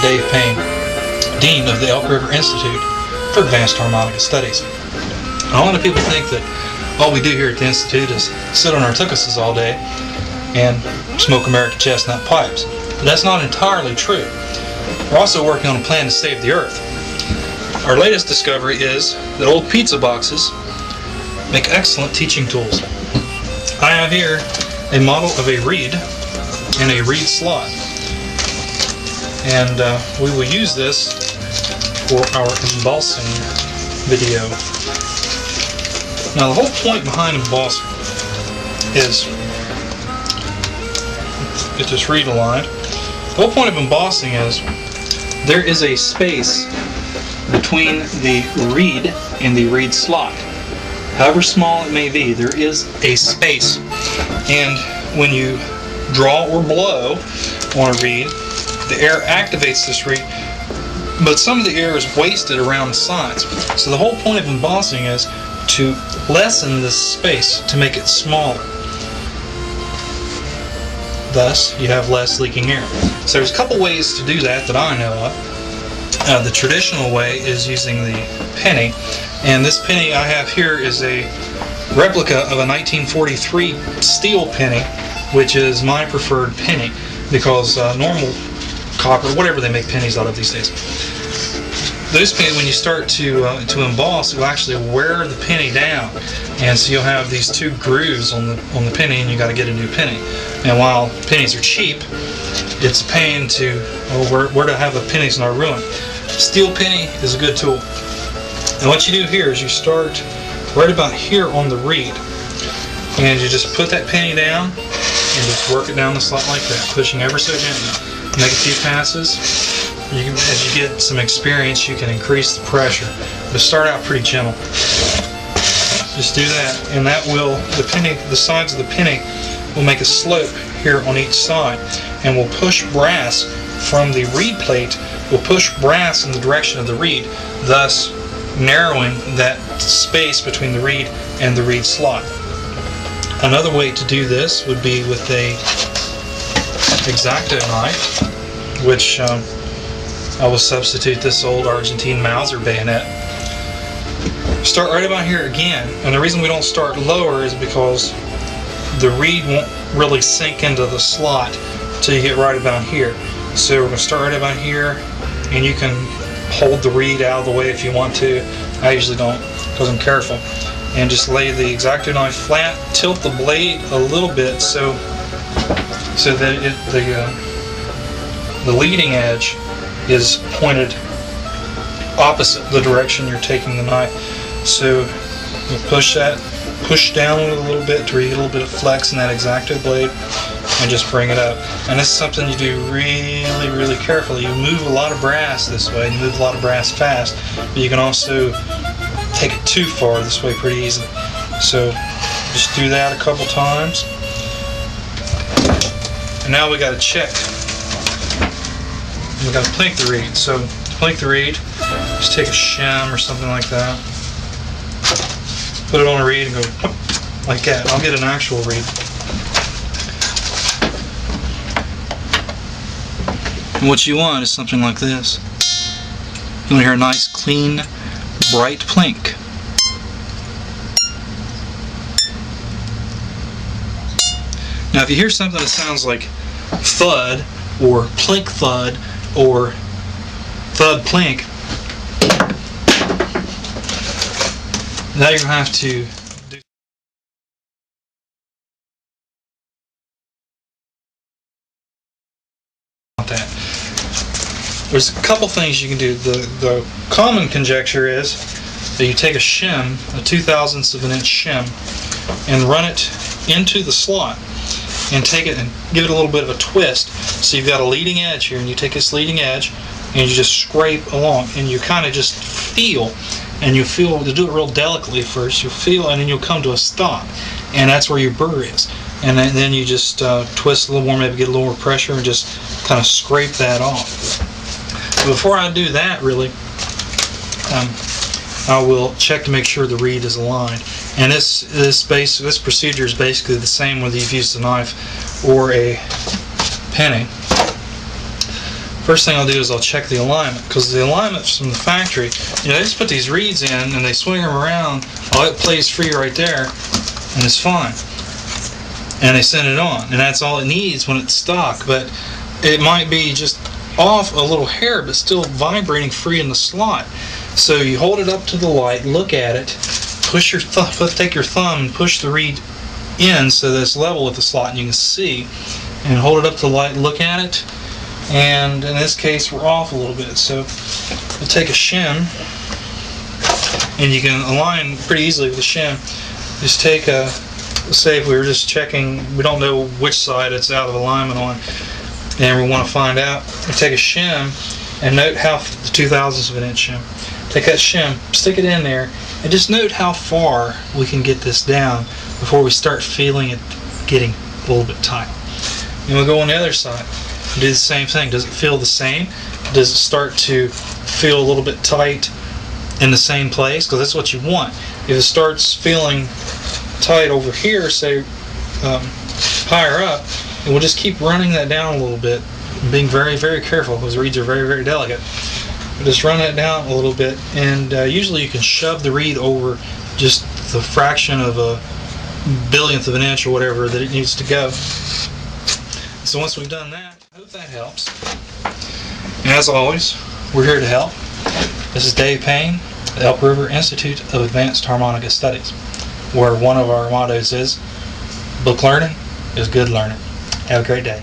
Dave Payne, Dean of the Elk River Institute for Advanced Harmonica Studies. A lot of people think that all we do here at the Institute is sit on our tuchuses all day and smoke American chestnut pipes. But that's not entirely true. We're also working on a plan to save the earth. Our latest discovery is that old pizza boxes make excellent teaching tools. I have here a model of a reed and a reed slot. And we will use this for our embossing video. Now the whole point behind embossing is, get this reed aligned. The whole point of embossing is there is a space between the reed and the reed slot. However small it may be, there is a space. And when you draw or blow on a reed, the air activates this reed, but some of the air is wasted around the sides. So the whole point of embossing is to lessen this space, to make it smaller. Thus, you have less leaking air. So there's a couple ways to do that I know of. The traditional way is using the penny, and this penny I have here is a replica of a 1943 steel penny, which is my preferred penny, because normal copper, whatever they make pennies out of these days, those pennies, when you start to emboss, you'll actually wear the penny down, and so you'll have these two grooves on the penny, and you got to get a new penny. And while pennies are cheap, it's a pain to where to have a penny's not ruined. Steel penny is a good tool. And what you do here is you start right about here on the reed, and you just put that penny down and just work it down the slot like that, pushing ever so gently. Make a few passes. As you get some experience, you can increase the pressure, but start out pretty gentle. Just do that, and that will, the sides of the penny will make a slope here on each side, and will push brass from the reed plate, will push brass in the direction of the reed, thus narrowing that space between the reed and the reed slot. Another way to do this would be with a X-Acto knife, which I will substitute this old Argentine Mauser bayonet. Start right about here again, and the reason we don't start lower is because the reed won't really sink into the slot until you get right about here. So we're going to start right about here, and you can hold the reed out of the way if you want to. I usually don't because I'm careful. And just lay the X-Acto knife flat, tilt the blade a little bit so that the leading edge is pointed opposite the direction you're taking the knife. So you push down a little bit to get a little bit of flex in that X-Acto blade, and just bring it up. And this is something you do really, really carefully. You move a lot of brass this way, and you move a lot of brass fast, but you can also take it too far this way pretty easily. So just do that a couple times. And now we got to check. We got to plink the reed. So to plink the reed, just take a shim or something like that. Put it on a reed and go like that. I'll get an actual reed. And what you want is something like this. You want to hear a nice, clean, bright plink. Now if you hear something that sounds like thud, or plink thud, or thud plink, now you're going to have to do that. There's a couple things you can do. The common conjecture is that you take a shim, a 2/1000ths of an inch shim, and run it into the slot, and take it and give it a little bit of a twist. So you've got a leading edge here, and you take this leading edge and you just scrape along, and you kind of just feel, and you feel, to do it real delicately first, you'll feel, and then you'll come to a stop, and that's where your burr is. And then you just twist a little more, maybe get a little more pressure, and just kind of scrape that off. Before I do that, really, I will check to make sure the reed is aligned. And this procedure is basically the same whether you've used a knife or a penny. first thing I'll do is I'll check the alignment, because the alignments from the factory, they just put these reeds in and they swing them around. All it plays free right there, and it's fine. And they send it on, and that's all it needs when it's stock. But it might be just off a little hair, but still vibrating free in the slot. So you hold it up to the light, look at it, push your take your thumb and push the reed in so that it's level with the slot and you can see, and hold it up to the light, look at it, and in this case we're off a little bit. So we'll take a shim, and you can align pretty easily with the shim. Just take a, say if we were just checking, we don't know which side it's out of alignment on, and we want to find out, we take a shim and note how, the 2/1000ths of an inch shim, take that shim, stick it in there, and just note how far we can get this down before we start feeling it getting a little bit tight. And we'll go on the other side and do the same thing. Does it feel the same? Does it start to feel a little bit tight in the same place? Because that's what you want. If it starts feeling tight over here, say higher up, and we'll just keep running that down a little bit, being very, very careful, because reeds are very, very delicate. We'll just run that down a little bit, and usually you can shove the reed over just the fraction of a billionth of an inch or whatever that it needs to go. So once we've done that, I hope that helps. And as always, we're here to help. This is Dave Payne, the Elk River Institute of Advanced Harmonica Studies, where one of our mottos is, book learning is good learning. Have a great day.